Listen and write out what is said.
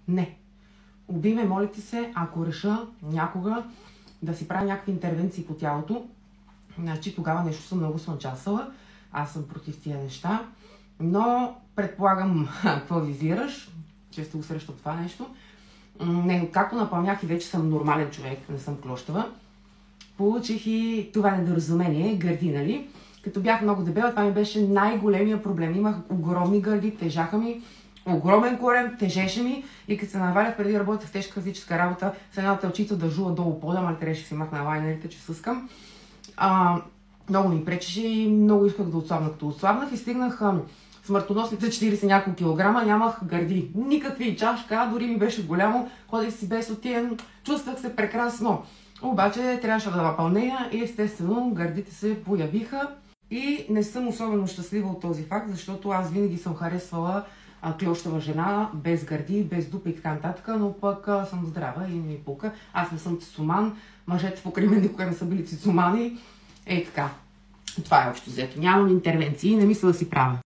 Не. Убий ме, моля ти се, ако реша някога да си правя някакви интервенции по тялото, значи тогава нещо съм много слънчасала. Аз съм против тия неща. Но предполагам, какво визираш, често го срещам това нещо. Не, както напълнях и вече съм нормален човек, не съм клощава, получих и това недоразумение, гърди, нали? Като бях много дебела, това ми беше най-големия проблем. Имах огромни гърди, тежаха ми, огромен корем, тежеше ми и като се навалях преди да работя в тежка физическа работа, с една тълчица държува долу пода, ама трябваше да си махна лайнерите, че съскам. Много ми пречеше и много исках да отслабна. Като отслабнах и стигнах смъртоносните 40 няколко килограма, нямах гърди. Никакви, чашка, дори ми беше голямо, ходих си без отиен, чувствах се прекрасно. Обаче трябваше да напълнея и естествено гърдите се появиха. И не съм особено щастлива от този факт, защото аз винаги съм харесвала клещава жена, без гърди, без дупа и така нататък, но пък съм здрава и не ми пука. Аз не съм цицуман, мъжете покрай мен никога не са били цицумани. Така. Това е общо взето. Нямам интервенции и не мисля да си правя.